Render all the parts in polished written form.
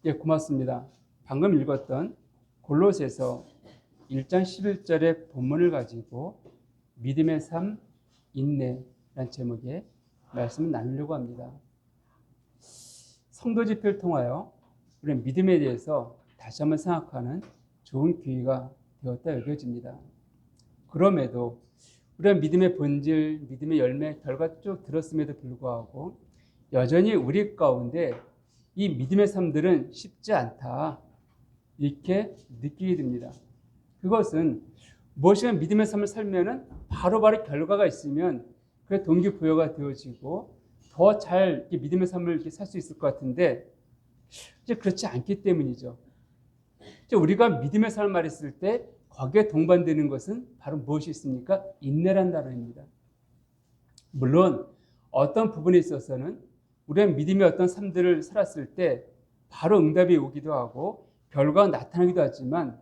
예, 고맙습니다. 방금 읽었던 골로새서 1장 11절의 본문을 가지고 믿음의 삶, 인내라는 제목의 말씀을 나누려고 합니다. 성도 집회를 통하여 우리는 믿음에 대해서 다시 한번 생각하는 좋은 기회가 되었다 여겨집니다. 그럼에도 우리가 믿음의 본질, 믿음의 열매, 결과 쭉 들었음에도 불구하고 여전히 우리 가운데 이 믿음의 삶들은 쉽지 않다 이렇게 느끼게 됩니다. 그것은 무엇이나 믿음의 삶을 살면은 바로바로 결과가 있으면 그게 동기부여가 되어지고 더 잘 믿음의 삶을 이렇게 살 수 있을 것 같은데 이제 그렇지 않기 때문이죠. 이제 우리가 믿음의 삶을 말했을 때 거기에 동반되는 것은 바로 무엇이 있습니까? 인내란 단어입니다. 물론 어떤 부분에 있어서는 우리가 믿음의 어떤 삶들을 살았을 때 바로 응답이 오기도 하고 결과가 나타나기도 하지만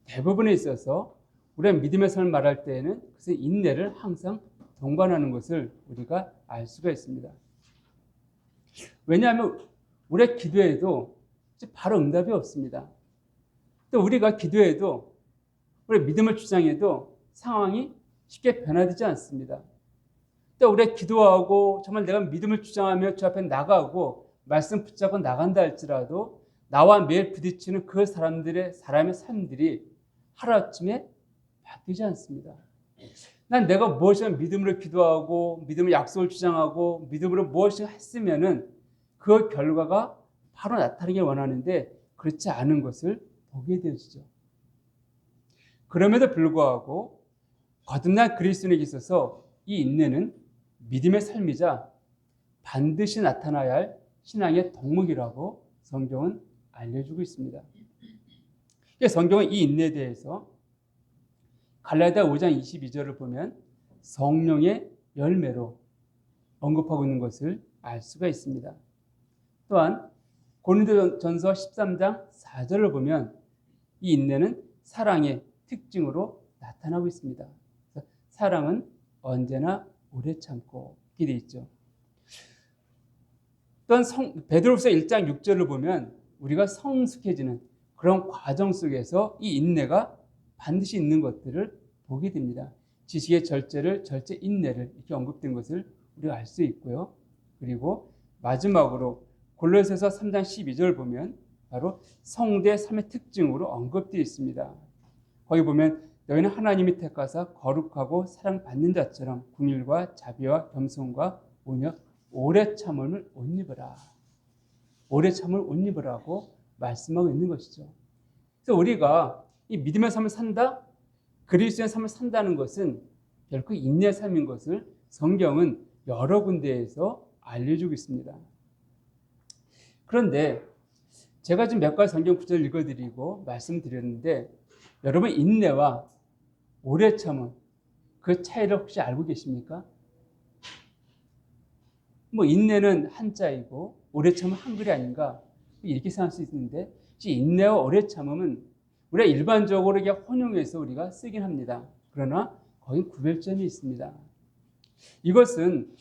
대부분에 있어서 우리가 믿음의 삶을 말할 때에는 그것은 인내를 항상 동반하는 것을 우리가 알 수가 있습니다. 왜냐하면 우리의 기도에도 바로 응답이 없습니다. 또 우리가 기도해도 우리 믿음을 주장해도 상황이 쉽게 변화되지 않습니다. 또 우리가 기도하고 정말 내가 믿음을 주장하며 주 앞에 나가고 말씀 붙잡고 나간다 할지라도 나와 매일 부딪히는 그 사람의 삶들이 하루아침에 바뀌지 않습니다. 난 내가 무엇이나 믿음으로 기도하고 믿음의 약속을 주장하고 믿음으로 무엇인가 했으면은 그 결과가 바로 나타나길 원하는데 그렇지 않은 것을 보게 되어지죠. 그럼에도 불구하고 거듭난 그리스도인에게 있어서 이 인내는 믿음의 삶이자 반드시 나타나야 할 신앙의 덕목이라고 성경은 알려주고 있습니다. 성경은 이 인내에 대해서 갈라디아 5장 22절을 보면 성령의 열매로 언급하고 있는 것을 알 수가 있습니다. 또한 고린도전서 13장 4절을 보면 이 인내는 사랑의 특징으로 나타나고 있습니다. 사랑은 언제나 오래 참고 이렇게 되어 있죠. 또한 베드로후서 1장 6절을 보면 우리가 성숙해지는 그런 과정 속에서 이 인내가 반드시 있는 것들을 보게 됩니다. 지식의 절제 인내를 이렇게 언급된 것을 우리가 알 수 있고요. 그리고 마지막으로 골로새서 3장 12절 보면 바로 성도의 삶의 특징으로 언급되어 있습니다. 거기 보면 너희는 하나님이 택하사 거룩하고 사랑받는 자처럼 긍휼과 자비와 겸손과 온유, 오래 참음을 옷 입으라. 오래 참음을 옷 입으라고 말씀하고 있는 것이죠. 그래서 우리가 이 믿음의 삶을 산다, 그리스도의 삶을 산다는 것은 결코 인내의 삶인 것을 성경은 여러 군데에서 알려주고 있습니다. 그런데 제가 지금 몇 가지 성경 구절을 읽어드리고 말씀드렸는데 여러분 인내와 오래 참음 그 차이를 혹시 알고 계십니까? 인내는 한자이고 오래 참음은 한글이 아닌가 이렇게 생각할 수 있는데 인내와 오래 참음은 우리가 일반적으로 이게 혼용해서 우리가 쓰긴 합니다. 그러나 거기 구별점이 있습니다. 이것은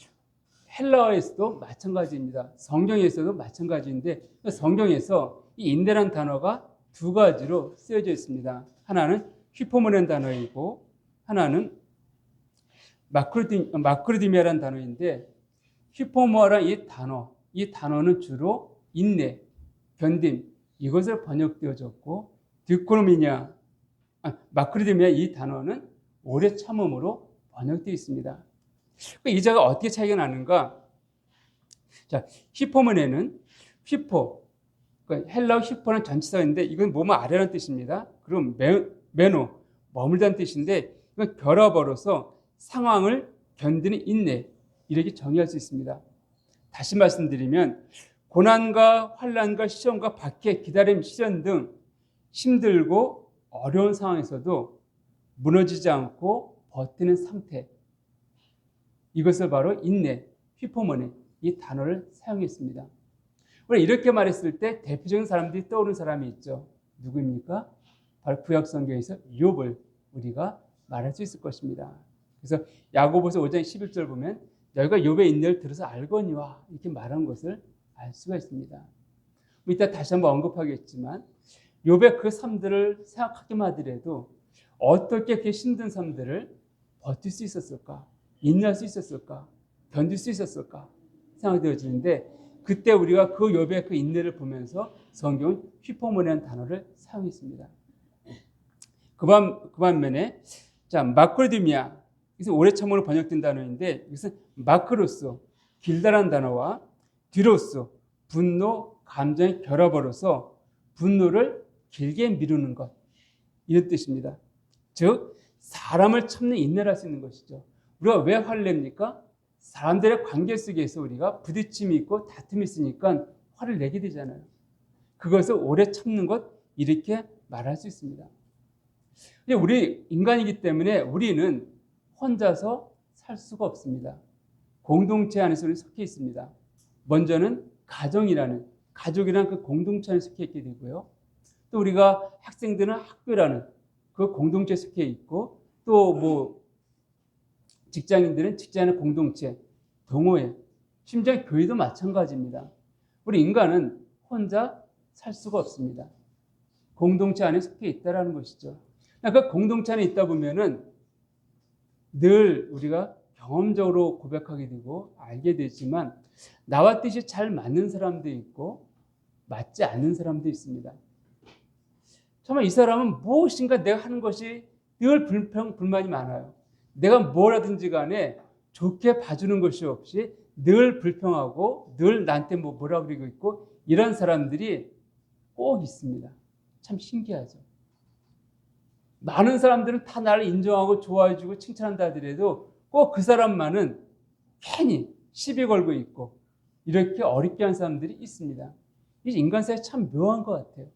헬라어에서도 마찬가지입니다. 성경에서도 마찬가지인데 성경에서 이 인내라는 단어가 두 가지로 쓰여져 있습니다. 하나는 휘포모네라는 단어이고 하나는 마크로디미아라는 단어인데 휘포모라는 이 단어는 주로 인내, 견딤 이것을 번역되어졌고 마크로디미아 이 단어는 오래 참음으로 번역되어 있습니다. 이 자가 어떻게 차이가 나는가? 자, 휘포모네는 헬라어 휘포는 전치사인데 이건 몸을 아래라는 뜻입니다. 그럼 메노 머물다는 뜻인데 이건 결합어로서 상황을 견디는 인내 이렇게 정의할 수 있습니다. 다시 말씀드리면 고난과 환난과 시험과 박해, 기다림, 시련 등 힘들고 어려운 상황에서도 무너지지 않고 버티는 상태 이것을 바로 인내, 휘포모네 이 단어를 사용했습니다. 우리가 이렇게 말했을 때 대표적인 사람들이 떠오르는 사람이 있죠. 누구입니까? 바로 구약 성경에서 욥을 우리가 말할 수 있을 것입니다. 그래서 야고보서 5장 11절 보면 너희가 욥의 인내를 들어서 알거니와 이렇게 말한 것을 알 수가 있습니다. 이따 다시 한번 언급하겠지만 욥의 그 삶들을 생각하기만 하더라도 어떻게 그 힘든 삶들을 버틸 수 있었을까? 인내할 수 있었을까? 견딜 수 있었을까? 생각되어지는데 그때 우리가 그 욥의 그 인내를 보면서 성경은 휘포모네라는 단어를 사용했습니다. 그 반면에 자 마크로디미아 이것은 오래 참으로 번역된 단어인데 이것은 마크로스 길다란 단어와 디로스 분노 감정의 결합으로서 분노를 길게 미루는 것 이런 뜻입니다. 즉 사람을 참는 인내를 할 수 있는 것이죠. 우리가 왜 화를 냅니까? 사람들의 관계 속에서 우리가 부딪힘이 있고 다툼이 있으니까 화를 내게 되잖아요. 그것을 오래 참는 것 이렇게 말할 수 있습니다. 우리 인간이기 때문에 우리는 혼자서 살 수가 없습니다. 공동체 안에서 우리는 속해 있습니다. 먼저는 가정이라는 그 공동체 안에 속해 있게 되고요. 또 우리가 학생들은 학교라는 그 공동체에 속해 있고 또 직장인들은 직장의 공동체, 동호회, 심지어 교회도 마찬가지입니다. 우리 인간은 혼자 살 수가 없습니다. 공동체 안에 속해 있다라는 것이죠. 그 공동체 안에 있다 보면은 늘 우리가 경험적으로 고백하게 되고 알게 되지만 나와 뜻이 잘 맞는 사람도 있고 맞지 않는 사람도 있습니다. 정말 이 사람은 무엇인가 내가 하는 것이 늘 불만이 많아요. 내가 뭘 하든지 간에 좋게 봐주는 것이 없이 늘 불평하고 늘 나한테 뭐라 그러고 있고 이런 사람들이 꼭 있습니다. 참 신기하죠. 많은 사람들은 다 나를 인정하고 좋아해주고 칭찬한다 하더라도 꼭 그 사람만은 괜히 시비 걸고 있고 이렇게 어렵게 한 사람들이 있습니다. 이게 인간 사이에 참 묘한 것 같아요.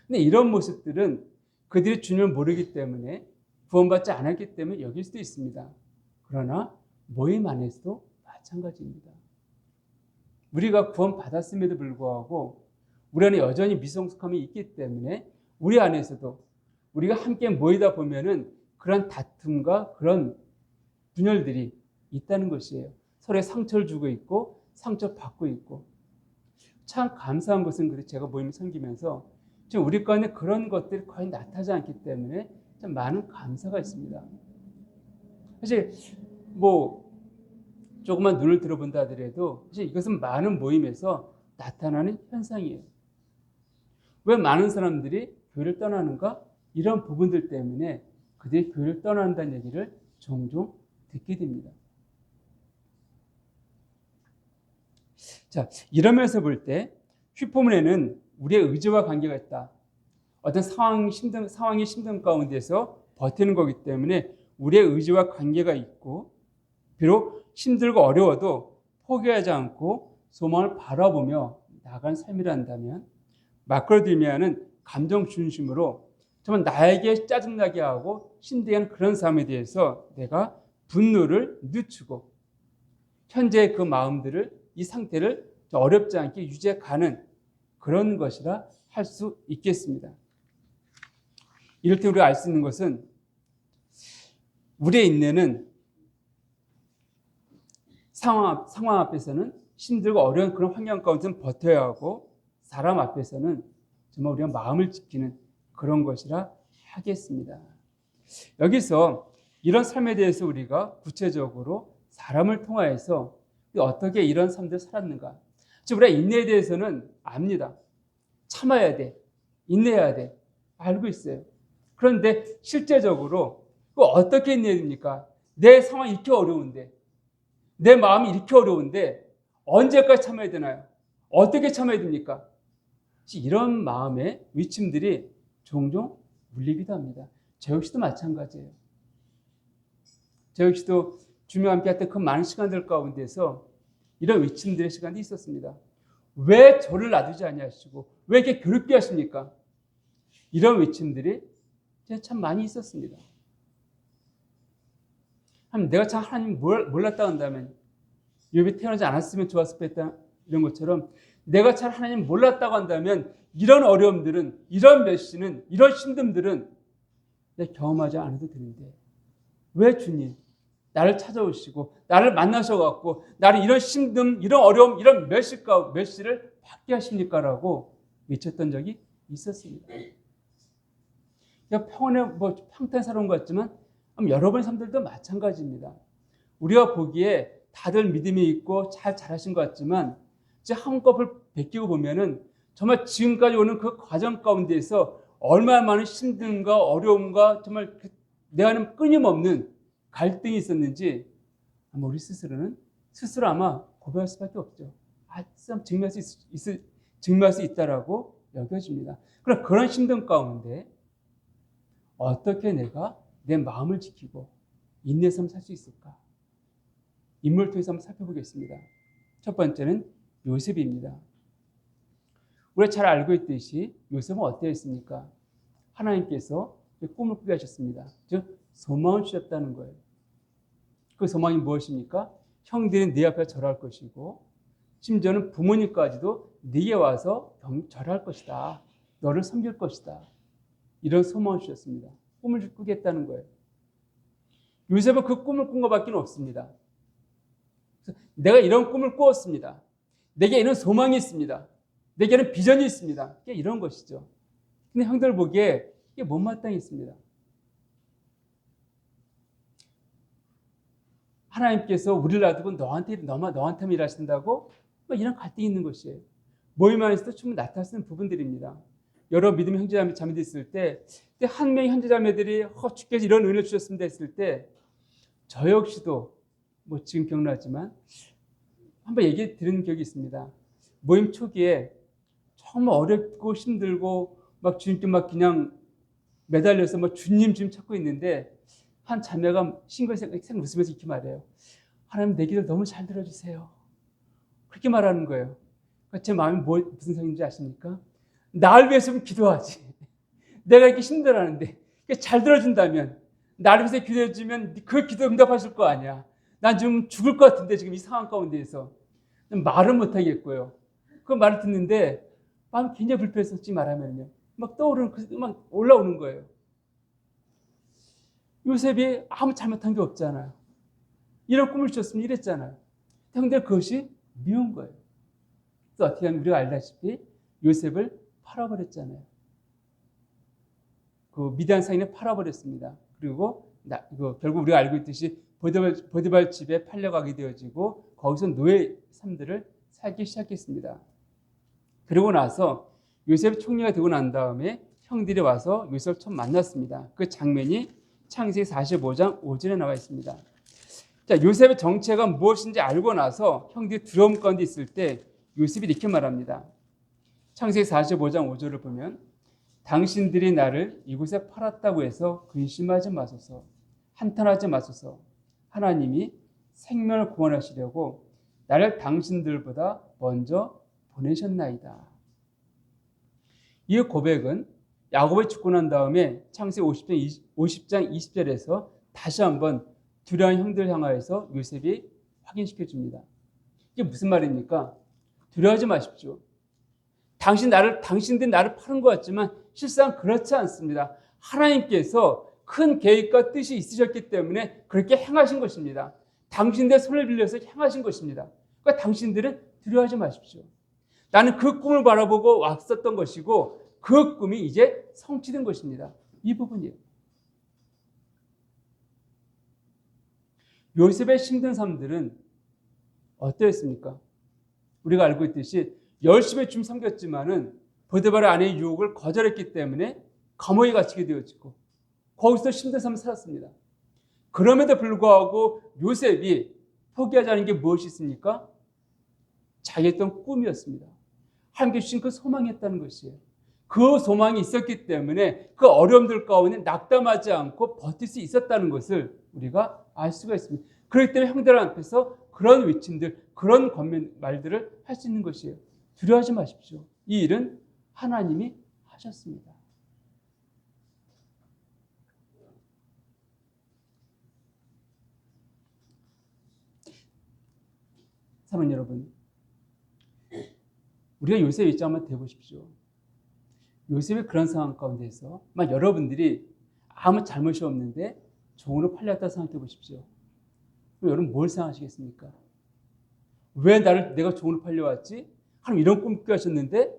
근데 이런 모습들은 그들이 주님을 모르기 때문에 구원받지 않았기 때문에 여길 수도 있습니다. 그러나 모임 안에서도 마찬가지입니다. 우리가 구원받았음에도 불구하고 우리 안에 여전히 미성숙함이 있기 때문에 우리 안에서도 우리가 함께 모이다 보면은 그런 다툼과 그런 분열들이 있다는 것이에요. 서로의 상처를 주고 있고 상처받고 있고 참 감사한 것은 그래서 제가 모임을 섬기면서 지금 우리 가운데 그런 것들이 거의 나타나지 않기 때문에 참 많은 감사가 있습니다. 사실 조금만 눈을 들어본다 하더라도 사실 이것은 많은 모임에서 나타나는 현상이에요. 왜 많은 사람들이 교회를 떠나는가? 이런 부분들 때문에 그들이 교회를 떠난다는 얘기를 종종 듣게 됩니다. 자, 이러면서 볼 때 휘포문에는 우리의 의지와 관계가 있다. 어떤 상황이 힘든 가운데서 버티는 거기 때문에 우리의 의지와 관계가 있고 비록 힘들고 어려워도 포기하지 않고 소망을 바라보며 나아가는 삶이란다면 마크로디미아는 감정 중심으로 정말 나에게 짜증나게 하고 힘들게 하는 그런 삶에 대해서 내가 분노를 늦추고 현재의 그 마음들을 이 상태를 어렵지 않게 유지해가는 그런 것이라 할 수 있겠습니다. 이럴 때 우리가 알 수 있는 것은 우리의 인내는 상황 앞에서는 힘들고 어려운 그런 환경 가운데는 버텨야 하고 사람 앞에서는 정말 우리가 마음을 지키는 그런 것이라 하겠습니다. 여기서 이런 삶에 대해서 우리가 구체적으로 사람을 통하여서 어떻게 이런 삶들을 살았는가. 즉 우리가 인내에 대해서는 압니다. 참아야 돼. 인내해야 돼. 알고 있어요. 그런데 실제적으로 어떻게 인내해야 됩니까? 내 상황이 이렇게 어려운데 내 마음이 이렇게 어려운데 언제까지 참아야 되나요? 어떻게 참아야 됩니까? 이런 마음의 위침들이 종종 물리기도 합니다. 저 역시도 마찬가지예요. 저 역시도 주님과 함께 했던 그 많은 시간들 가운데서 이런 위침들의 시간이 있었습니다. 왜 저를 놔두지 아니하시고 왜 이렇게 괴롭게 하십니까? 이런 위침들이 참 많이 있었습니다. 내가 참 하나님 몰랐다 한다면 욥이 태어나지 않았으면 좋았을 뻔했다 이런 것처럼 내가 참 하나님 몰랐다고 한다면 이런 어려움들은 이런 메시는 이런 힘듦들은 내가 경험하지 않아도 되는데 왜 주님 나를 찾아오시고 나를 만나셔갖고 나를 이런 힘듦, 이런 어려움, 이런 멸시를 받게 하십니까? 라고 외쳤던 적이 있었습니다. 평온에 평탄 살아온 것 같지만 여러분의 삶들도 마찬가지입니다. 우리가 보기에 다들 믿음이 있고 잘 자라신 것 같지만 이제 한꺼풀 베끼고 보면은 정말 지금까지 오는 그 과정 가운데에서 얼마나 많은 힘듦과 어려움과 정말 내 안에 끊임없는 갈등이 있었는지 아마 우리 스스로 아마 고백할 수밖에 없죠. 참 증명할 수 있다라고 여겨집니다. 그럼 그런 힘든 가운데 어떻게 내가 내 마음을 지키고 인내 삶을 살 수 있을까? 인물을 통해서 한번 살펴보겠습니다. 첫 번째는 요셉입니다. 우리가 잘 알고 있듯이 요셉은 어떠했습니까? 하나님께서 꿈을 꾸게 하셨습니다. 즉 소망을 주셨다는 거예요. 그 소망이 무엇입니까? 형들이 네 앞에 절할 것이고 심지어는 부모님까지도 네게 와서 절할 것이다. 너를 섬길 것이다. 이런 소망을 주셨습니다. 꿈을 꾸겠다는 거예요. 요셉은 그 꿈을 꾼 것밖에 없습니다. 내가 이런 꿈을 꾸었습니다. 내게 이런 소망이 있습니다. 내게는 비전이 있습니다. 이런 것이죠. 근데 형들 보기에 이게 못마땅히 있습니다. 하나님께서 우리를 놔두고 너한테만 일하신다고 이런 갈등이 있는 것이에요. 모임 안에서도 충분히 나타나는 부분들입니다. 여러 믿음의 형제자매들이 있을 때 한 명의 형제자매들이 주께서 이런 은혜를 주셨습니다 했을 때 저 역시도 지금 기억나지만 한번 얘기 드리는 기억이 있습니다. 모임 초기에 정말 어렵고 힘들고 주님께 그냥 매달려서 주님 찾고 있는데 한 자매가 싱글생 웃으면서 이렇게 말해요. 하나님 내 기도를 너무 잘 들어주세요. 그렇게 말하는 거예요. 제 마음이 무슨 생각인지 아십니까? 나를 위해서는 기도하지. 내가 이렇게 힘들어하는데 잘 들어준다면 나를 위해서 기도해주면 그 기도 응답하실 거 아니야. 난 지금 죽을 것 같은데 지금 이 상황 가운데에서 말은 못하겠고요. 그 말을 듣는데 마음이 굉장히 불편했었지 말하면요. 떠오르는 막 올라오는 거예요. 요셉이 아무 잘못한 게 없잖아요. 이런 꿈을 주셨으면 이랬잖아요. 근데 그것이 미운 거예요. 그래서 어떻게 하면 우리가 알다시피 요셉을 팔아버렸잖아요. 그 미디안 상인을 팔아버렸습니다. 그리고 결국 우리가 알고 있듯이 보디발 집에 팔려가게 되어지고 거기서 노예 삶들을 살기 시작했습니다. 그리고 나서 요셉 총리가 되고 난 다음에 형들이 와서 요셉을 처음 만났습니다. 그 장면이 창세기 45장 5절에 나와 있습니다. 자, 요셉의 정체가 무엇인지 알고 나서 형들이 두려움 가운데 있을 때 요셉이 이렇게 말합니다. 창세기 45장 5절을 보면 당신들이 나를 이곳에 팔았다고 해서 근심하지 마소서, 한탄하지 마소서. 하나님이 생명을 구원하시려고 나를 당신들보다 먼저 보내셨나이다. 이 고백은 야곱이 죽고 난 다음에 창세기 50장 20절에서 다시 한번 두려운 형들 향하여서 요셉이 확인시켜 줍니다. 이게 무슨 말입니까? 두려워하지 마십시오. 당신들이 나를 파는 것 같지만 실상 그렇지 않습니다. 하나님께서 큰 계획과 뜻이 있으셨기 때문에 그렇게 행하신 것입니다. 당신들의 손을 빌려서 행하신 것입니다. 그러니까 당신들은 두려워하지 마십시오. 나는 그 꿈을 바라보고 왔었던 것이고 그 꿈이 이제 성취된 것입니다. 이 부분이에요. 요셉의 힘든 삶들은 어떠했습니까? 우리가 알고 있듯이 열심히 주님 섬겼지만은 보디발의 아내의 유혹을 거절했기 때문에 감옥에 갇히게 되어지고 거기서 힘든 삶을 살았습니다. 그럼에도 불구하고 요셉이 포기하지 않은 게 무엇이 있습니까? 자기의 어떤 꿈이었습니다. 하나님께 주신 그 소망이었다는 것이에요. 그 소망이 있었기 때문에 그 어려움들 가운데 낙담하지 않고 버틸 수 있었다는 것을 우리가 알 수가 있습니다. 그렇기 때문에 형들 앞에서 그런 외침들, 그런 말들을 할 수 있는 것이에요. 두려워하지 마십시오. 이 일은 하나님이 하셨습니다. 사랑하는 여러분, 우리가 요셉의 입장 한번 대보십시오. 요셉의 그런 상황 가운데서 여러분들이 아무 잘못이 없는데 종으로 팔렸다 생각해 보십시오. 그럼 여러분 뭘 생각하시겠습니까? 왜 내가 종으로 팔려왔지? 하나님 이런 꿈 꾸게 하셨는데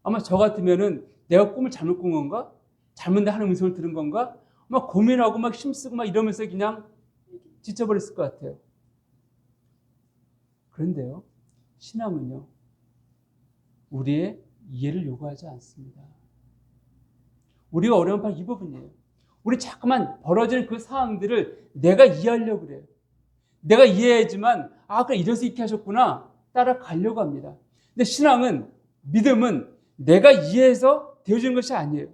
아마 저 같으면은 내가 꿈을 잘못 꾼 건가? 잘못 내 하나님 음성을 들은 건가? 막 고민하고 막 힘쓰고 막 이러면서 그냥 지쳐버렸을 것 같아요. 그런데요, 신앙은요, 우리의 이해를 요구하지 않습니다. 우리가 어려운 바로 이 부분이에요. 우리 자꾸만 벌어지는 그 상황들을 내가 이해하려고 그래요. 내가 이해해야지만 그래 이래서 이렇게 하셨구나 따라가려고 합니다. 근데 신앙은, 믿음은 내가 이해해서 되어지는 것이 아니에요.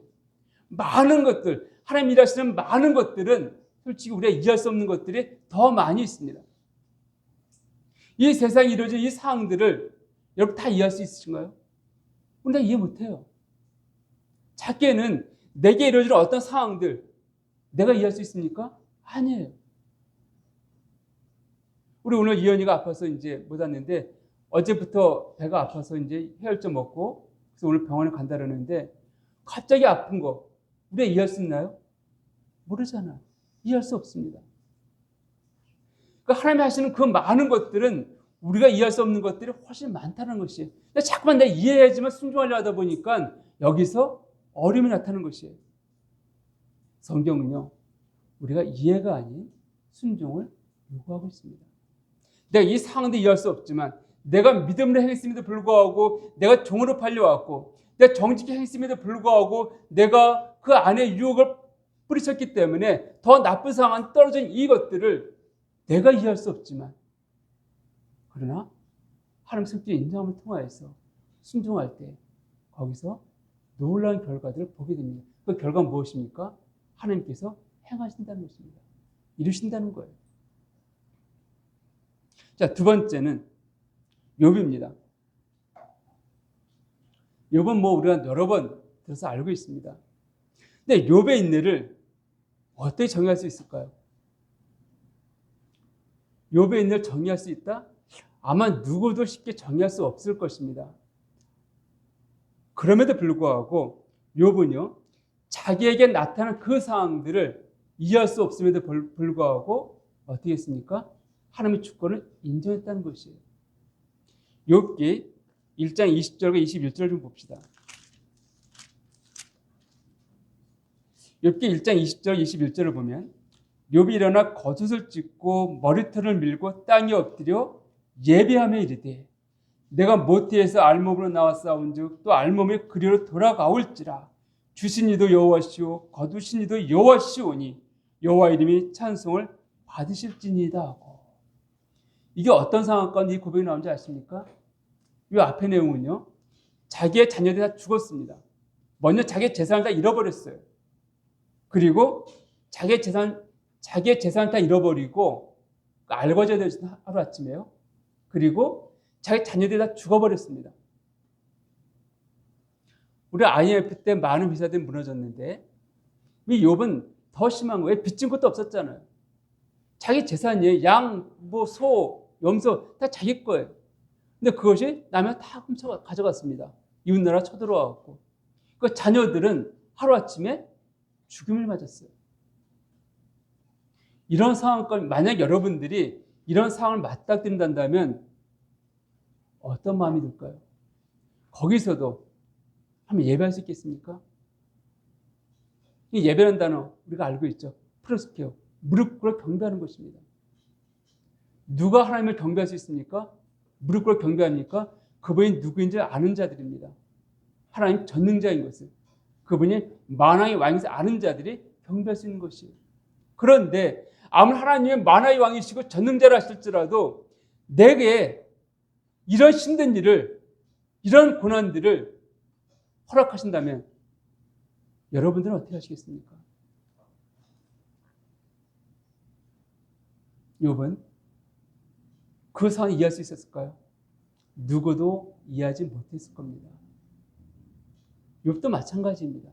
많은 것들, 하나님 일하시는 많은 것들은 솔직히 우리가 이해할 수 없는 것들이 더 많이 있습니다. 이 세상에 이루어진 이 상황들을 여러분 다 이해할 수 있으신가요? 우리가 이해 못해요. 작게는 내게 이루어질 어떤 상황들 내가 이해할 수 있습니까? 아니에요. 우리 오늘 이현이가 아파서 이제 못 왔는데 어제부터 배가 아파서 이제 해열제 먹고 그래서 오늘 병원에 간다 그러는데 갑자기 아픈 거 우리가 이해할 수 있나요? 모르잖아요. 이해할 수 없습니다. 그러니까 하나님이 하시는 그 많은 것들은 우리가 이해할 수 없는 것들이 훨씬 많다는 것이에요. 자꾸만 내가 이해해야지만 순종하려 하다 보니까 여기서 어려움이 나타나는 것이에요. 성경은요, 우리가 이해가 아닌 순종을 요구하고 있습니다. 내가 이 상황도 이해할 수 없지만 내가 믿음으로 행했음에도 불구하고 내가 종으로 팔려왔고 내가 정직히 행했음에도 불구하고 내가 그 안에 유혹을 뿌리쳤기 때문에 더 나쁜 상황 떨어진 이것들을 내가 이해할 수 없지만 그러나 하나님 성격의 인정함을 통하여서 순종할 때 거기서 놀라운 결과들을 보게 됩니다. 그 결과는 무엇입니까? 하나님께서 행하신다는 것입니다. 이루신다는 거예요. 자, 두 번째는 욥입니다. 욥은 우리가 여러 번 들어서 알고 있습니다. 근데 욥의 인내를 어떻게 정의할 수 있을까요? 욥의 인내를 정의할 수 있다? 아마 누구도 쉽게 정의할 수 없을 것입니다. 그럼에도 불구하고 욥은요, 자기에게 나타난 그 상황들을 이해할 수 없음에도 불구하고 어떻게 했습니까? 하나님의 주권을 인정했다는 것이에요. 욥기 1장 20절과 21절을 좀 봅시다. 욥기 1장 20절 21절을 보면 욥이 일어나 겉옷을 찢고 머리털을 밀고 땅에 엎드려 예배하며 이르되 내가 모태에서 알몸으로 나와 싸운즉 또 알몸의 그리로 돌아가올지라 주신 이도 여호와시오 거두신 이도 여호와시오니 여호와 이름이 찬송을 받으실지니이다 하고. 이게 어떤 상황 가운데 이 고백이 나오는지 아십니까? 이 앞의 내용은요, 자기의 자녀들이 다 죽었습니다. 먼저 자기의 재산을 다 잃어버렸어요. 그리고 자기의 재산을 다 잃어버리고 알거지가 되어진 하루아침에요. 그리고 자기 자녀들이 다 죽어버렸습니다. 우리 IMF 때 많은 회사들이 무너졌는데 이 욥은 더 심한 거예요. 빚진 것도 없었잖아요. 자기 재산이에요. 양, 소, 염소 다 자기 거예요. 근데 그것이 남이 다 훔쳐 가져갔습니다. 이웃나라 쳐들어와갖고. 그 자녀들은 하루아침에 죽음을 맞았어요. 이런 상황까지 만약 여러분들이 이런 상황을 맞닥뜨린다면 어떤 마음이 들까요? 거기서도 한번 예배할 수 있겠습니까? 이 예배라는 단어 우리가 알고 있죠. 프로스케어, 무릎 꿇어 경배하는 것입니다. 누가 하나님을 경배할 수 있습니까? 무릎 꿇어 경배합니까? 그분이 누구인지 아는 자들입니다. 하나님 전능자인 것을, 그분이 만왕의 왕이서 아는 자들이 경배할 수 있는 것이에요. 그런데 아무리 하나님의 만왕의 왕이시고 전능자라 하실지라도 내게 이런 힘든 일을, 이런 고난들을 허락하신다면 여러분들은 어떻게 하시겠습니까? 욥은 그 상황을 이해할 수 있었을까요? 누구도 이해하지 못했을 겁니다. 욥도 마찬가지입니다.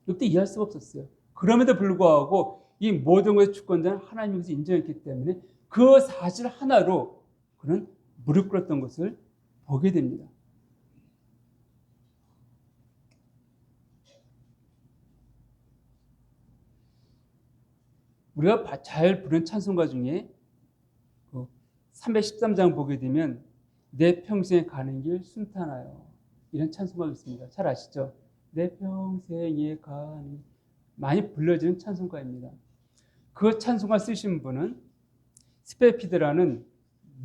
욥도 이해할 수가 없었어요. 그럼에도 불구하고 이 모든 것의 주권자는 하나님께서 인정했기 때문에 그 사실 하나로 그는 무릎 꿇었던 것을 보게 됩니다. 우리가 잘 부른 찬송가 중에 그 313장 보게 되면 내 평생에 가는 길 순탄하여 이런 찬송가가 있습니다. 잘 아시죠? 내 평생에 가는 길. 많이 불려지는 찬송가입니다. 그 찬송가 쓰신 분은 스페피드라는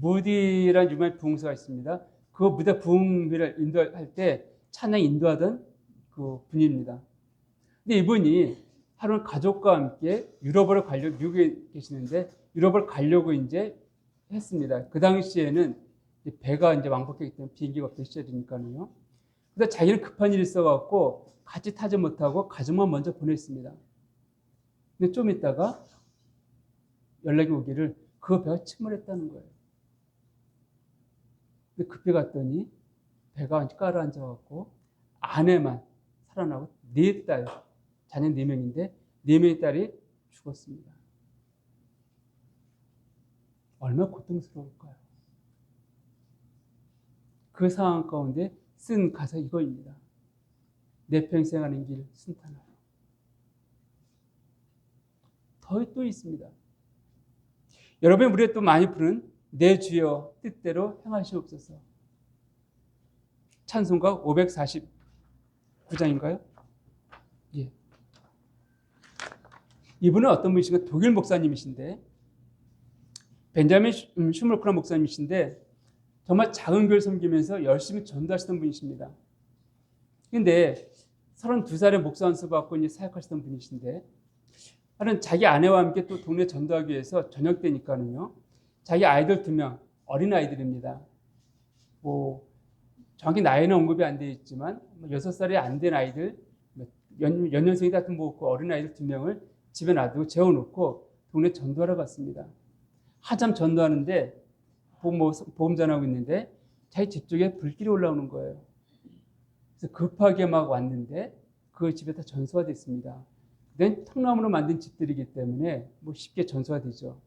무디라는 유명한 부흥사가 있습니다. 그 무대 부흥회를 인도할 때 찬양 인도하던 그 분입니다. 근데 이분이 하루는 가족과 함께 유럽으로 가려고, 미국에 계시는데 유럽을 가려고 이제 했습니다. 그 당시에는 배가 이제 왕복했기 때문에 비행기가 없던 시절이니까요. 근데 자기는 급한 일이 있어갖고 같이 타지 못하고 가족만 먼저 보냈습니다. 근데 좀 있다가 연락이 오기를 그 배가 침몰했다는 거예요. 근데 급히 갔더니 배가 깔아앉아갖고 아내만 살아나고 네 딸, 자녀 4명인데 4명의 딸이 죽었습니다. 얼마나 고통스러울까요? 그 상황 가운데 쓴 가사 이거입니다. 내 평생 하는 길 순탄하여. 또 있습니다. 여러분, 우리가 또 많이 부르는 내 주여 뜻대로 행하시옵소서. 찬송가 549장인가요? 예. 이분은 어떤 분이신가? 독일 목사님이신데, 벤자민 슈물크라 목사님이신데 정말 작은 교회 섬기면서 열심히 전도하시던 분이십니다. 근데 32살에 목사 안수 받고 이제 사역하시던 분이신데, 하는 자기 아내와 함께 또 동네 전도하기 위해서 저녁 때니까는요, 자기 아이들 2명, 어린 아이들입니다. 뭐 정확히 나이는 언급이 안 되어 있지만 6살이 안 된 아이들, 연년생이 같은 뭐 어린 아이들 2명을 집에 놔두고 재워놓고 동네 전도하러 갔습니다. 한참 전도하는데 보험 전하고 있는데 자기 집 쪽에 불길이 올라오는 거예요. 그래서 급하게 막 왔는데 그 집에 다 전소가 됐습니다. 그땐 통나무로 만든 집들이기 때문에 뭐 쉽게 전소가 되죠.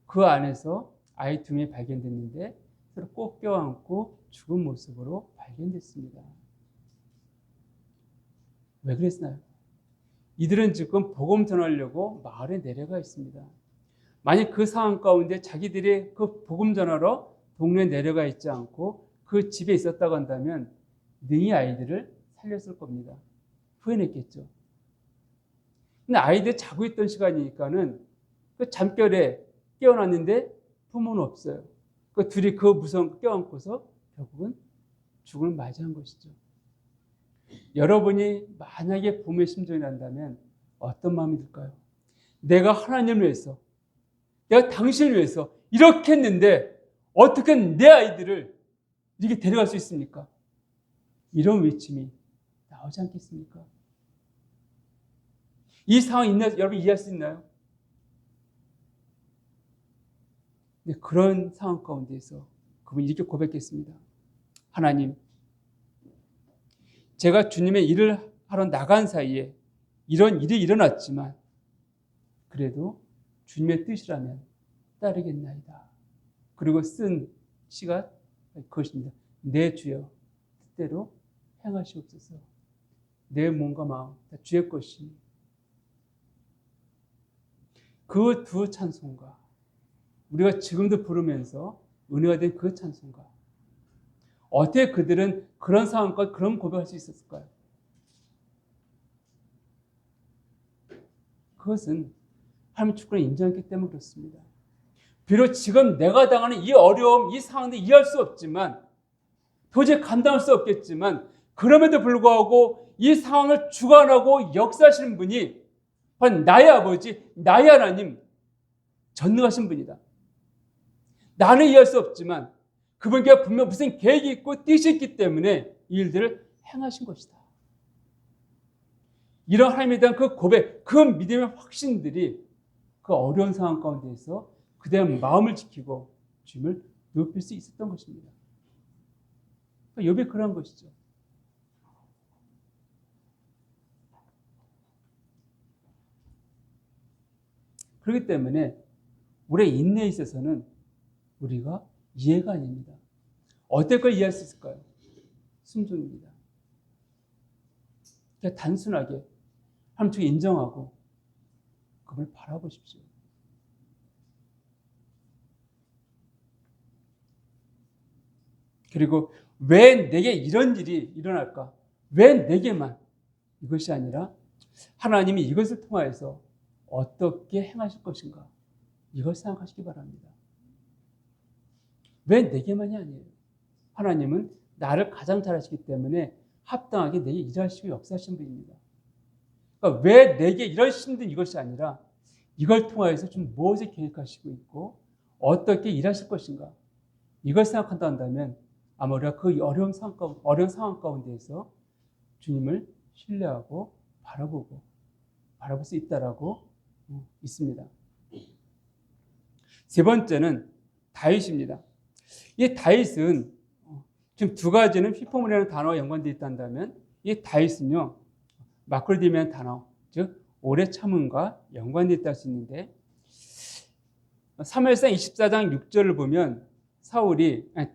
그 안에서 아이 2명이 발견됐는데 서로 꼭 껴안고 죽은 모습으로 발견됐습니다. 왜 그랬나요? 이들은 지금 복음 전하려고 마을에 내려가 있습니다. 만약 그 상황 가운데 자기들이 그 복음 전하러 동네에 내려가 있지 않고 그 집에 있었다고 한다면 능히 아이들을 살렸을 겁니다. 후회했겠죠. 근데 아이들이 자고 있던 시간이니까는 그 잠결에 깨어났는데 부모는 없어요. 그 둘이 그 무서운 껴안고서 결국은 죽음을 맞이한 것이죠. 여러분이 만약에 부모의 심정이 난다면 어떤 마음이 들까요? 내가 하나님을 위해서, 내가 당신을 위해서 이렇게 했는데 어떻게 내 아이들을 이렇게 데려갈 수 있습니까? 이런 외침이 나오지 않겠습니까? 이 상황 있나요? 여러분 이해할 수 있나요? 네, 그런 상황 가운데서 그분이 이렇게 고백했습니다. 하나님, 제가 주님의 일을 하러 나간 사이에 이런 일이 일어났지만 그래도 주님의 뜻이라면 따르겠나이다. 그리고 쓴 시가 그것입니다. 내 주여 뜻대로 행하시옵소서. 내 몸과 마음 다 주의 것이. 그 두 찬송가, 우리가 지금도 부르면서 은혜가 된 그 찬송가, 어떻게 그들은 그런 상황과 그런 고백할 수 있었을까요? 그것은 하나님의 주권을 인정했기 때문에 그렇습니다. 비록 지금 내가 당하는 이 어려움, 이 상황도 이해할 수 없지만, 도저히 감당할 수 없겠지만, 그럼에도 불구하고 이 상황을 주관하고 역사하시는 분이 바로 나의 아버지, 나의 하나님, 전능하신 분이다. 나는 이해할 수 없지만 그분께 분명 무슨 계획이 있고 뜻이 있기 때문에 이 일들을 행하신 것이다. 이런 하나님에 대한 그 고백, 그 믿음의 확신들이 그 어려운 상황 가운데서 그대의 마음을 지키고 주님을 높일 수 있었던 것입니다. 욥이 그런 것이죠. 그렇기 때문에 우리의 인내에 있어서는 우리가 이해가 아닙니다. 어떨 걸 이해할 수 있을까요? 순종입니다. 그냥 단순하게 하나님 인정하고 그걸 바라보십시오. 그리고 왜 내게 이런 일이 일어날까? 왜 내게만? 이것이 아니라 하나님이 이것을 통하여서 어떻게 행하실 것인가? 이걸 생각하시기 바랍니다. 왜 내게만이 아니에요? 하나님은 나를 가장 잘 아시기 때문에 합당하게 내게 일하시고 역사하신 분입니다. 그러니까 왜 내게 이런 힘든 이것이 아니라 이걸 통하여서 좀 무엇을 계획하시고 있고 어떻게 일하실 것인가? 이걸 생각한다 한다면 아마 우리가 그 어려운 상황 가운데에서 주님을 신뢰하고 바라볼 수 있다라고 있습니다. 세 번째는 다윗입니다. 이 다윗은 지금 두 가지는 휘포물이라는 단어와 연관되어 있다면 이 다윗은요 마크로디미라는 단어, 즉 오래 참음과 연관되어 있다 할 수 있는데 사무엘상 24장 6절을 보면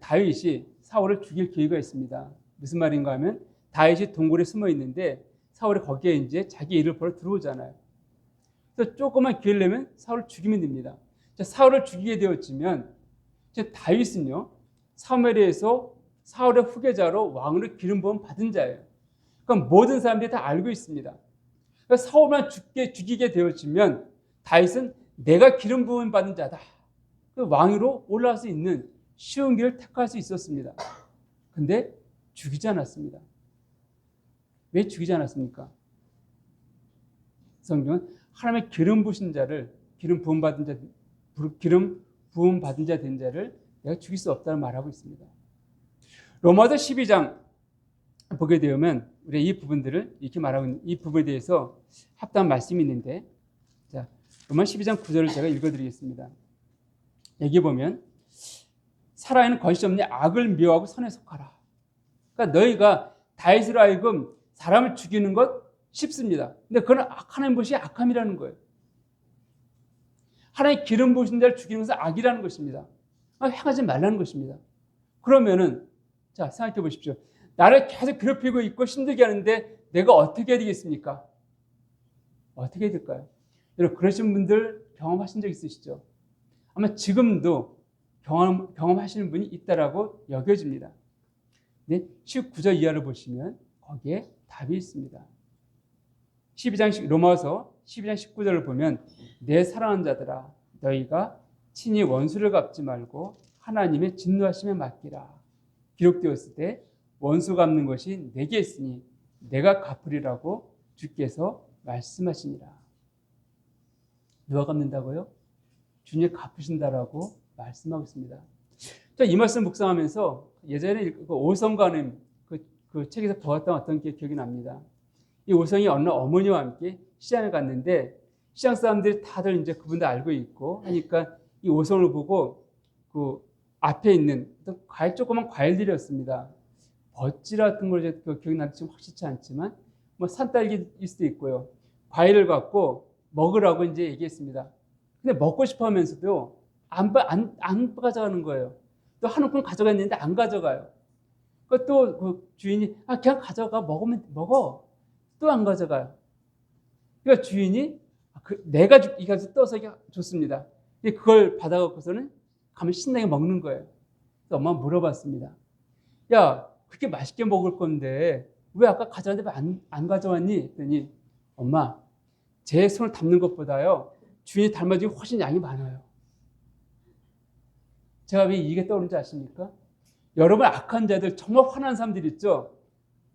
다윗이 사울을 죽일 기회가 있습니다. 무슨 말인가 하면 다윗이 동굴에 숨어 있는데 사울이 거기에 이제 자기 일을 보러 들어오잖아요. 그래서 조금만 기회를 내면 사울을 죽이면 됩니다. 사울을 죽이게 되었지만 다윗은요 사무엘에서 사울의 후계자로 왕으로 기름 부음 받은 자예요. 그럼 모든 사람들이 다 알고 있습니다. 그러니까 사울만 죽이게 되어지면 다윗은 내가 기름 부음 받은 자다. 왕위로 올라갈 수 있는 쉬운 길을 택할 수 있었습니다. 근데 죽이지 않았습니다. 왜 죽이지 않았습니까? 성경은 하나님의 기름 부으신 자를 기름 부음 받은 자 된 자를 내가 죽일 수 없다는 말하고 있습니다. 로마서 12장 보게 되면 우리 이 부분들을 이렇게 말하고 있는 이 부분에 대해서 합당한 말씀이 있는데 자, 로마 12장 9절을 제가 읽어드리겠습니다. 여기 보면 살아있는 것이 없니 악을 미워하고 선에 속하라. 그러니까 너희가 다윗으로 하여금 사람을 죽이는 것 쉽습니다. 근데 그건 하나님 보시 악함이라는 거예요. 하나님 기름 부으신 자를 죽이는 것은 악이라는 것입니다. 행하지 말라는 것입니다. 그러면은 자 생각해 보십시오. 나를 계속 괴롭히고 있고 힘들게 하는데 내가 어떻게 해야 되겠습니까? 어떻게 해야 될까요? 여러분 그러신 분들 경험하신 적 있으시죠? 아마 지금도 경험하시는 분이 있다라고 여겨집니다. 네, 19절 이하를 보시면 거기에 답이 있습니다. 로마서 12장 19절을 보면 내 사랑하는 자들아 너희가 친히 원수를 갚지 말고 하나님의 진노하심에 맡기라. 기록되었을 때 원수 갚는 것이 내게 있으니 내가 갚으리라고 주께서 말씀하시니라. 누가 갚는다고요? 주님이 갚으신다라고 말씀하고 있습니다. 이 말씀 묵상하면서 예전에 오성가는 그 책에서 보았던 어떤 기억이 납니다. 이 오성이 어느 어머니와 함께 시장에 갔는데 시장 사람들이 다들 이제 그분들 알고 있고 하니까 이 오성을 보고 그 앞에 있는 조그만 과일들이었습니다. 버찌 같은 걸 기억이 나지 확실치 않지만 뭐 산딸기일 수도 있고요. 과일을 갖고 먹으라고 이제 얘기했습니다. 근데 먹고 싶어 하면서도 안 가져가는 거예요. 또 한 움큼 가져갔는데 안 가져가요. 또 그 주인이 그냥 가져가 먹으면 먹어. 또 안 가져가요. 그러니까 주인이 내가 이가지고 떠서 줬습니다. 그걸 받아갖고서는 가면 신나게 먹는 거예요. 그래서 엄마가 물어봤습니다. 야, 그렇게 맛있게 먹을 건데 왜 아까 가져왔는데 안 가져왔니? 했더니 엄마, 제 손을 담는 것보다요 주인이 닮아지기 훨씬 양이 많아요. 제가 왜 이게 떠오르는지 아십니까? 여러분 악한 자들 정말 화난 사람들 있죠?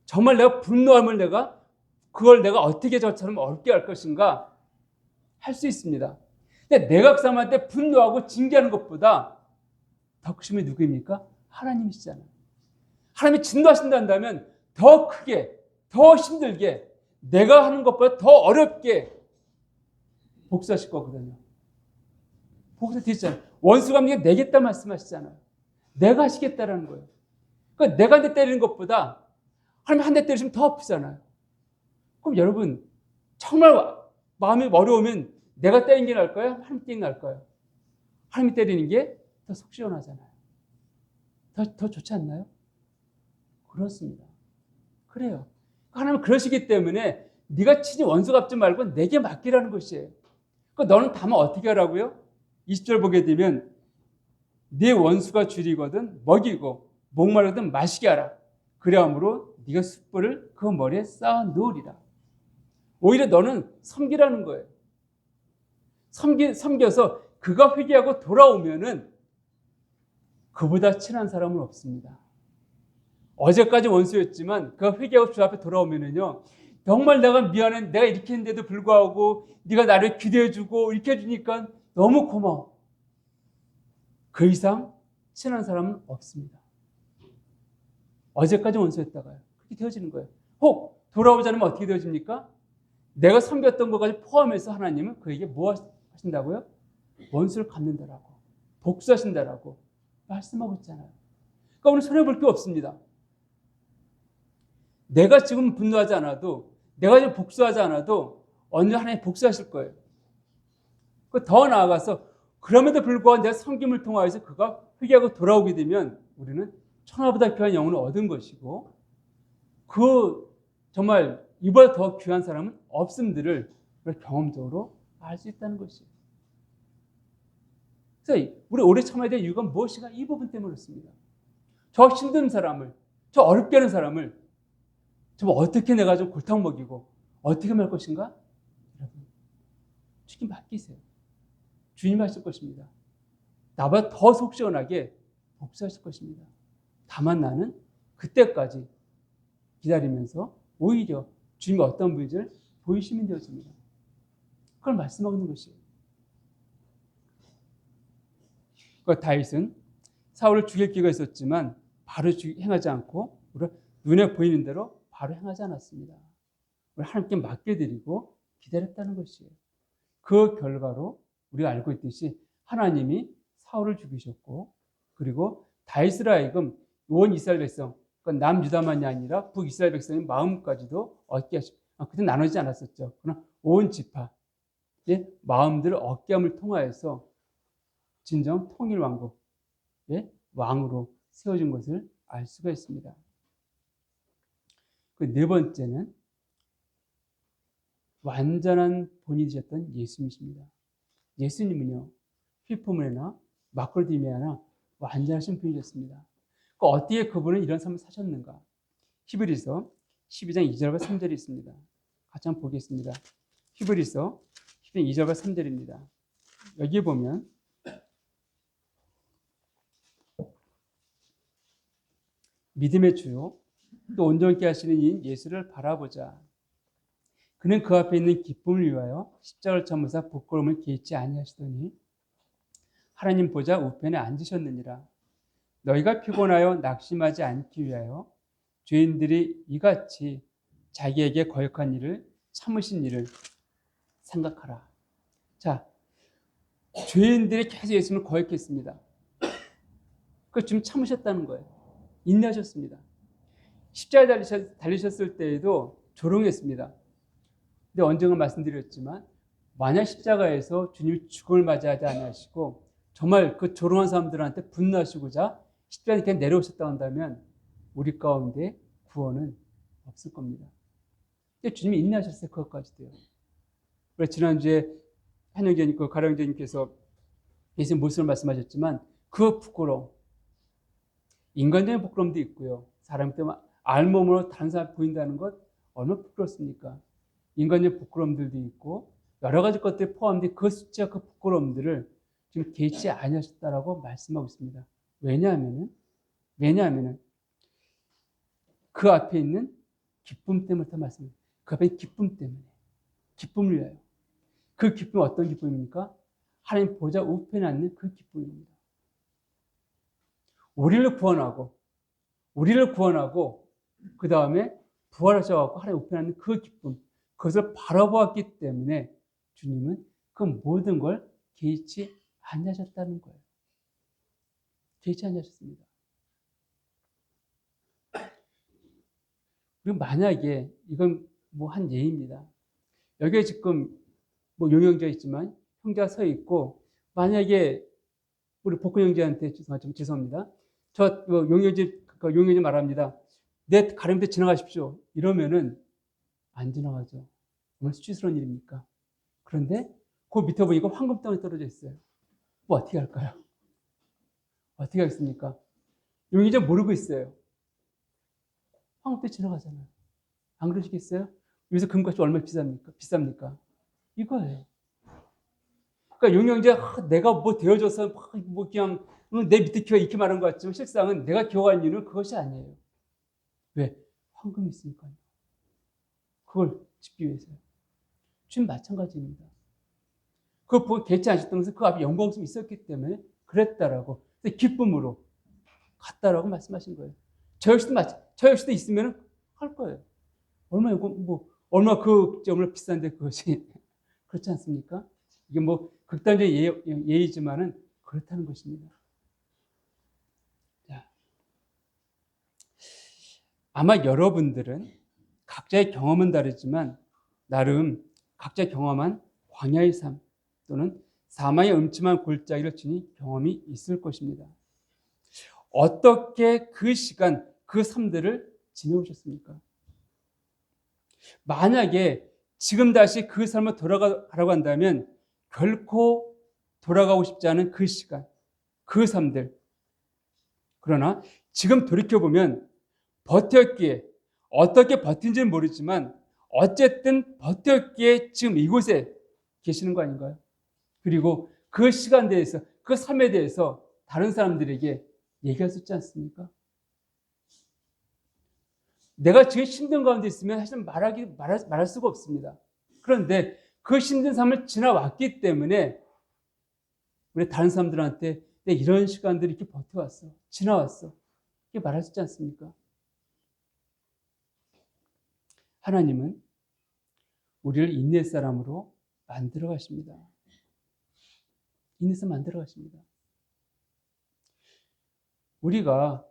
정말 내가 분노함을 그걸 내가 어떻게 저처럼 어렵게 할 것인가 할 수 있습니다. 근데 내가 그 사람한테 분노하고 징계하는 것보다 더 크신 분이 누구입니까? 하나님이시잖아요. 하나님이 진노하신다 한다면 더 크게, 더 힘들게, 내가 하는 것보다 더 어렵게 복수하실 거거든요. 복수 되시잖아요. 원수 갚는 게 내겠다 말씀하시잖아요. 내가 하시겠다라는 거예요. 그러니까 내가 한 대 때리는 것보다 하나님 한 대 때리시면 더 아프잖아요. 그럼 여러분 정말 마음이 어려우면 내가 때리는 게 나을까요? 하나님 때리는 게 나을까요? 하나님이 때리는 게 더 속 시원하잖아요. 더 좋지 않나요? 그렇습니다. 그래요. 하나님은 그러시기 때문에 네가 친히 원수 갚지 말고 내게 맡기라는 것이에요. 너는 다만 어떻게 하라고요? 20절 보게 되면 네 원수가 줄이거든 먹이고 목마르거든 마시게 하라. 그래야므로 네가 숯불을 그 머리에 쌓아 놓으리라. 오히려 너는 섬기라는 거예요. 섬겨서 그가 회개하고 돌아오면은 그보다 친한 사람은 없습니다. 어제까지 원수였지만 그가 회개하고 주 앞에 돌아오면은요, 정말 내가 미안해, 내가 이렇게 했는데도 불구하고 네가 나를 기대해주고 이렇게 해주니까 너무 고마워. 그 이상 친한 사람은 없습니다. 어제까지 원수였다가요, 그렇게 되어지는 거예요. 혹 돌아오지 않으면 어떻게 되어집니까? 내가 섬겼던 것까지 포함해서 하나님은 그에게 뭐 하신다고요? 원수를 갚는다라고, 복수하신다라고 말씀하고 있잖아요. 그러니까 오늘 손해볼 게 없습니다. 내가 지금 분노하지 않아도, 내가 지금 복수하지 않아도 언제 하나님 복수하실 거예요. 더 나아가서 그럼에도 불구하고 내가 섬김을 통하여서 그가 회개하고 돌아오게 되면 우리는 천하보다 귀한 영혼을 얻은 것이고, 그 정말 이보다 더 귀한 사람은 없음들을 경험적으로 알 수 있다는 것이에요. 그래서 우리 오래 참아야 될 이유가 무엇인가? 이 부분 때문에 그렇습니다. 저 힘든 사람을, 저 어렵게 하는 사람을 좀 어떻게 내가 좀 골탕 먹이고 어떻게 할 것인가? 여러분, 주님 맡기세요. 주님 하실 것입니다. 나보다 더 속 시원하게 복수하실 것입니다. 다만 나는 그때까지 기다리면서 오히려 주님이 어떤 분인지를 보이시면 되어집니다. 그걸 말씀하는 것이에요. 다윗은 사울을 죽일 기회가 있었지만 바로 행하지 않고 눈에 보이는 대로 바로 행하지 않았습니다. 하나님께 맡겨드리고 기다렸다는 것이에요. 그 결과로 우리가 알고 있듯이 하나님이 사울을 죽이셨고, 그리고 다윗을 하여금 온 이스라엘 백성, 그러니까 남유다만이 아니라 북이스라엘 백성의 마음까지도 얻게 하시고, 그때 나눠지지 않았었죠. 그러나 온 지파의 마음들을 얻게 함을 통하여서 진정 통일 왕국의 왕으로 세워진 것을 알 수가 있습니다. 그 네 번째는 완전한 본이 되셨던 예수님이십니다. 예수님은요, 휘포문이나 마크로디메아나 완전하신 분이셨습니다. 어떻게 그분은 이런 삶을 사셨는가? 히브리서 12장 2절과 3절이 있습니다. 같이 한번 보겠습니다. 히브리서 12장 2절과 3절입니다. 여기에 보면 믿음의 주요 또 온전케 하시는 이인 예수를 바라보자. 그는 그 앞에 있는 기쁨을 위하여 십자가를 참으사 부끄러움을 개의치 아니하시더니 하나님 보좌 우편에 앉으셨느니라. 너희가 피곤하여 낙심하지 않기 위하여 죄인들이 이같이 자기에게 거역한 일을 참으신 일을 생각하라. 자, 죄인들이 계속 예수님을 거역했습니다. 그 지금 참으셨다는 거예요. 인내하셨습니다. 십자가에 달리셨을 때에도 조롱했습니다. 근데 언젠가 말씀드렸지만 만약 십자가에서 주님이 죽음을 맞이하지 않으시고 정말 그 조롱한 사람들한테 분노하시고자 십자가에 그냥 내려오셨다고 한다면 우리 가운데 구원은 없을 겁니다. 근데 주님이 인내하셨어요. 그것까지도요. 그래서 지난주에 한영재님, 가령재님께서 예수님 모습을 말씀하셨지만 그 부끄러움, 인간적인 부끄러움도 있고요. 사람 때문에 알몸으로 다른 사람 보인다는 것 얼마나 부끄럽습니까? 인간적인 부끄러움들도 있고 여러 가지 것들이 포함된 그 숫자, 그 부끄러움들을 지금 개의치 아니하셨다라고 말씀하고 있습니다. 왜냐하면은 그 앞에 있는 기쁨 때문에 더 말씀합니다. 그 앞에 있는 기쁨 때문에, 기쁨을 위하여. 그 기쁨이 어떤 기쁨입니까? 하나님 보좌 우편에 앉는 그 기쁨입니다. 우리를 구원하고 그 다음에 부활하셔서 하나님 우편에 앉는 그 기쁨, 그것을 바라보았기 때문에 주님은 그 모든 걸 개의치 아니하셨다는 거예요. 개의치 아니하셨습니다. 그리고 만약에 이건 뭐 한 예입니다. 여기에 지금 뭐 용영자 있지만 형제가 서 있고 만약에 우리 복근 형제한테 죄송합니다. 저 용영지 말합니다. 내 가림대 지나가십시오. 이러면은 안 지나가죠. 얼마나 수치스러운 일입니까? 그런데 그 밑에 보니까 황금덩이 떨어져 있어요. 뭐 어떻게 할까요? 어떻게 하겠습니까? 용의자 모르고 있어요. 황금덩이 지나가잖아요. 안 그러시겠어요? 여기서 금값이 얼마나 비쌉니까? 이거예요. 그러니까 용영제 내가 뭐 되어줘서 뭐 그냥 내 밑에 키워 이렇게 말한 것 같지만 실상은 내가 기억한 이유는 그것이 아니에요. 왜? 황금이 있으니까요. 그걸 짓기 위해서요. 주님 마찬가지입니다. 그거 개치 않으셨던 것은 그 앞에 영광성이 있었기 때문에 그랬다라고 기쁨으로 갔다라고 말씀하신 거예요. 저 역시도 있으면 할 거예요. 얼마 얼마 비싼데 그것이 그렇지 않습니까? 이게 뭐 극단적인 예의지만은 그렇다는 것입니다. 자, 아마 여러분들은 각자의 경험은 다르지만 나름 각자 경험한 광야의 삶 또는 사망의 음침한 골짜기를 지닌 경험이 있을 것입니다. 어떻게 그 시간, 그 삶들을 지내오셨습니까? 만약에 지금 다시 그 삶을 돌아가라고 한다면 결코 돌아가고 싶지 않은 그 시간, 그 삶들. 그러나 지금 돌이켜보면 버텼기에 어떻게 버틴지는 모르지만 어쨌든 버텼기에 지금 이곳에 계시는 거 아닌가요? 그리고 그 시간 대해서, 그 삶에 대해서 다른 사람들에게 얘기할 수 있지 않습니까? 내가 지금 힘든 가운데 있으면 사실 말할 수가 없습니다. 그런데 그 힘든 삶을 지나왔기 때문에 우리 다른 사람들한테 내 이런 시간들을 이렇게 버텨왔어. 지나왔어. 이렇게 말할 수 있지 않습니까? 하나님은 우리를 인내 사람으로 만들어 가십니다. 인내 사람 만들어 가십니다. 우리가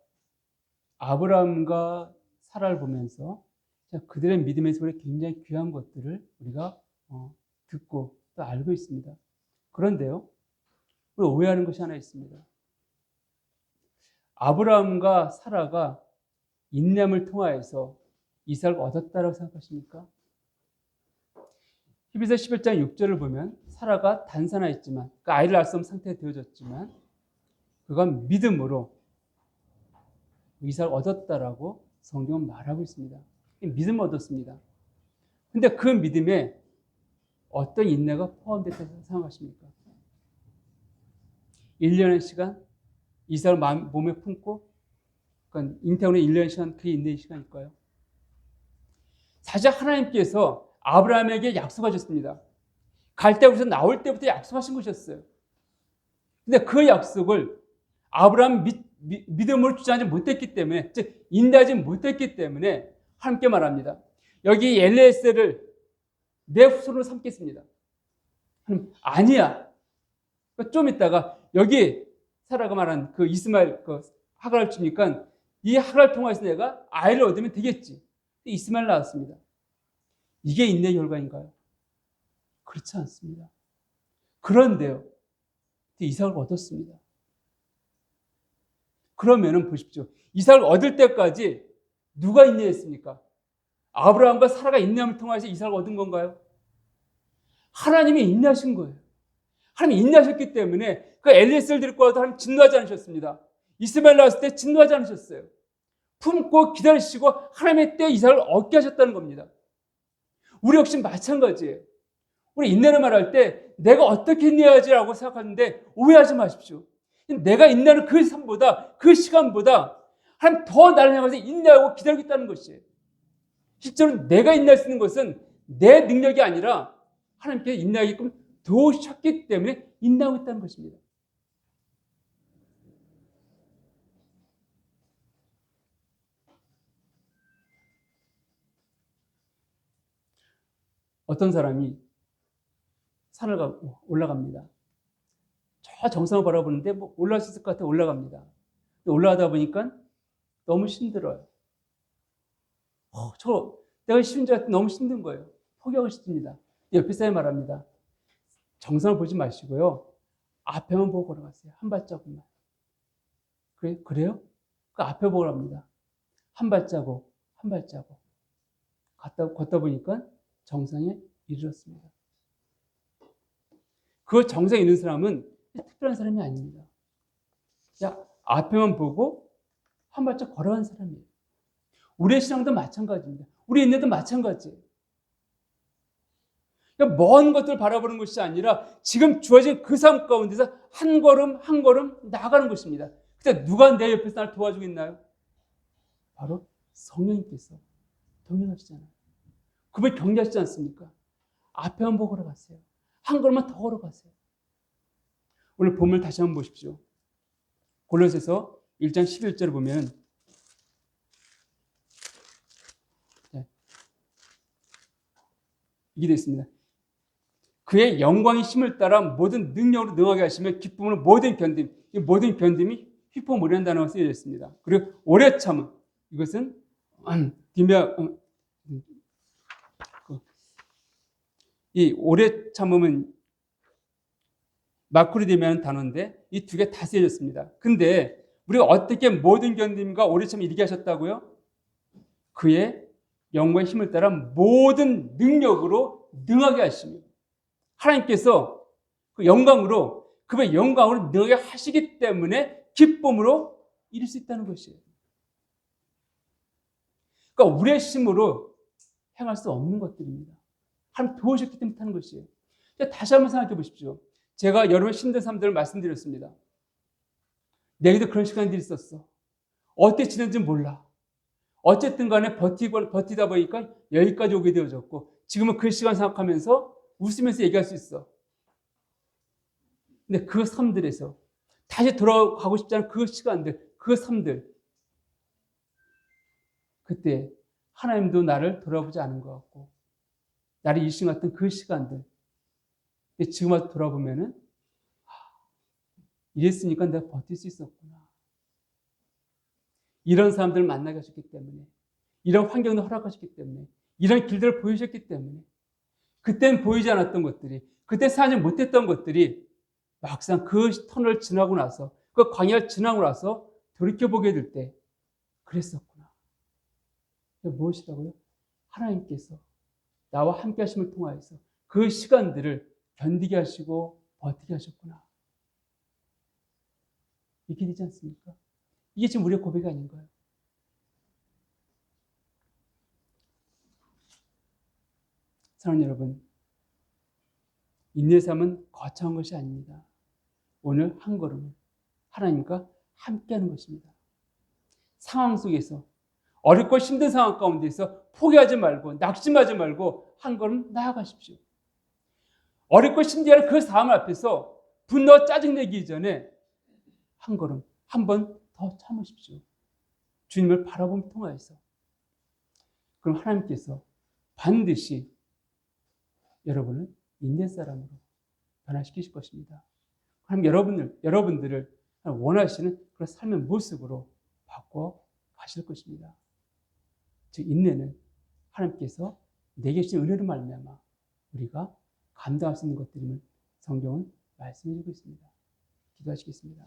아브라함과 사라를 보면서 그들의 믿음의 소리에 굉장히 귀한 것들을 우리가 듣고 또 알고 있습니다. 그런데요, 우리 오해하는 것이 하나 있습니다. 아브라함과 사라가 인내함을 통하여서 이삭을 얻었다고 생각하십니까? 히브리서 11장 6절을 보면 사라가 단산하였지만 그러니까 아이를 낳을 수 없는 상태에 되어졌지만 그가 믿음으로 이삭을 얻었다라고 성경은 말하고 있습니다. 믿음을 얻었습니다. 근데 그 믿음에 어떤 인내가 포함됐다고 생각하십니까? 1년의 시간 이삭을 몸에 품고 그러니까 잉태원의 1년의 시간 그게 인내의 시간일까요? 사실 하나님께서 아브라함에게 약속하셨습니다. 갈 때부터 나올 때부터 약속하신 것이었어요. 근데 그 약속을 아브라함 믿음으로 주장하지 못했기 때문에 즉 인내하지 못했기 때문에 하나님께 말합니다. 여기 엘리에셀을 내 후손으로 삼겠습니다. 하나님 아니야. 좀 있다가 여기 사라가 말한 그 이스마엘 그 하갈을 주니까 이 하갈을 통해서 내가 아이를 얻으면 되겠지. 이스마엘 나왔습니다. 이게 인내의 결과인가요? 그렇지 않습니다. 그런데요, 이삭을 얻었습니다. 그러면은 보십시오. 이삭을 얻을 때까지 누가 인내했습니까? 아브라함과 사라가 인내함을 통해서 이삭을 얻은 건가요? 하나님이 인내하신 거예요. 하나님이 인내하셨기 때문에 그 엘리에셀 데리고 와도 하나님 진노하지 않으셨습니다. 이스마엘 나왔을 때 진노하지 않으셨어요. 품고 기다리시고 하나님의 때에 이삭을 얻게 하셨다는 겁니다. 우리 역시 마찬가지예요. 우리 인내를 말할 때 내가 어떻게 인내해야지라고 생각하는데 오해하지 마십시오. 내가 인내하는 그 삶보다 그 시간보다 하나님 더 나를 향해서 인내하고 기다리겠다는 것이에요. 실제로 내가 인내할 수 있는 것은 내 능력이 아니라 하나님께 인내하게끔 도우셨기 때문에 인내하고 있다는 것입니다. 어떤 사람이 산을 올라갑니다. 저 정상을 바라보는데 뭐 올라갈 수 있을 것 같아 올라갑니다. 올라가다 보니까 너무 힘들어요. 내가 쉬운 줄 알았더니 너무 힘든 거예요. 포기하고 싶습니다. 옆에 사람이 말합니다. 정상을 보지 마시고요. 앞에만 보고 걸어가세요. 한 발자국만. 그래요? 그 앞에 보고 합니다. 한 발자국, 한 발자국. 걷다 보니까 정상에 이르렀습니다. 그 정상에 있는 사람은 특별한 사람이 아닙니다. 그냥 앞에만 보고 한 발짝 걸어간 사람이에요. 우리의 신앙도 마찬가지입니다. 우리 인내도 마찬가지예요. 그러니까 먼 것들을 바라보는 것이 아니라 지금 주어진 그 삶 가운데서 한 걸음 한 걸음 나아가는 것입니다. 근데 누가 내 옆에서 나를 도와주고 있나요? 바로 성령님께서 동행하시잖아요. 그분이 격려하시지 않습니까? 앞에만 보고 걸어가세요. 한 걸음만 더 걸어가세요. 오늘 본문을 다시 한번 보십시오. 골로새서 1장 11절을 보면 이게 되어 있습니다. 그의 영광의 힘을 따라 모든 능력으로 능하게 하시며 기쁨으로 모든 견딤, 이 모든 견딤이 휘포물이라는 단어가 쓰여져 있습니다. 그리고 오래 참음, 이것은 이 오래 참음은 마쿠리디메라는 단어인데 이 두 개 다 쓰여졌습니다. 근데 우리가 어떻게 모든 견딤과 오래 참음 이르게 하셨다고요? 그의 영광의 힘을 따라 모든 능력으로 능하게 하시며 하나님께서 그 영광으로 그의 영광으로 능하게 하시기 때문에 기쁨으로 이룰 수 있다는 것이에요. 그러니까 우리의 힘으로 행할 수 없는 것들입니다. 하나님 도우셨기 때문에 하는 것이에요. 다시 한번 생각해 보십시오. 제가 여러분의 힘든 삶들을 말씀드렸습니다. 내게도 그런 시간들이 있었어. 어떻게 지낸지 몰라. 어쨌든 간에 버티다 보니까 여기까지 오게 되어졌고 지금은 그 시간 생각하면서 웃으면서 얘기할 수 있어. 근데 그 삶들에서 다시 돌아가고 싶지 않은 그 시간들, 그 삶들, 그때 하나님도 나를 돌아보지 않은 것 같고 나를 일신 같은 그 시간들, 근데 지금 와서 돌아보면은 이랬으니까 내가 버틸 수 있었구나. 이런 사람들을 만나게 하셨기 때문에, 이런 환경을 허락하셨기 때문에, 이런 길들을 보여주셨기 때문에, 그때는 보이지 않았던 것들이, 그때 사지 못했던 것들이 막상 그 터널을 지나고 나서, 그 광야를 지나고 나서 돌이켜보게 될 때 그랬었구나. 무엇이라고요? 하나님께서 나와 함께 하심을 통하여서 그 시간들을 견디게 하시고 버티게 하셨구나. 이렇게 되지 않습니까? 이게 지금 우리의 고백이 아닌가요? 사랑하는 여러분, 인내의 삶은 거창한 것이 아닙니다. 오늘 한 걸음은 하나님과 함께하는 것입니다. 상황 속에서 어렵고 힘든 상황 가운데서 포기하지 말고 낙심하지 말고 한 걸음 나아가십시오. 어렵고 힘든 그 상황 앞에서 분노와 짜증내기 전에 한 걸음 한 번 더 참으십시오. 주님을 바라보며 통하여서. 그럼 하나님께서 반드시 여러분을 인내 사람으로 변화시키실 것입니다. 그럼 여러분들을 원하시는 그런 삶의 모습으로 바꿔 가실 것입니다. 즉 인내는 하나님께서 내게 주신 은혜로 말미암아 우리가 감당할 수 있는 것들임을 성경은 말씀해 주고 있습니다. 기도하시겠습니다.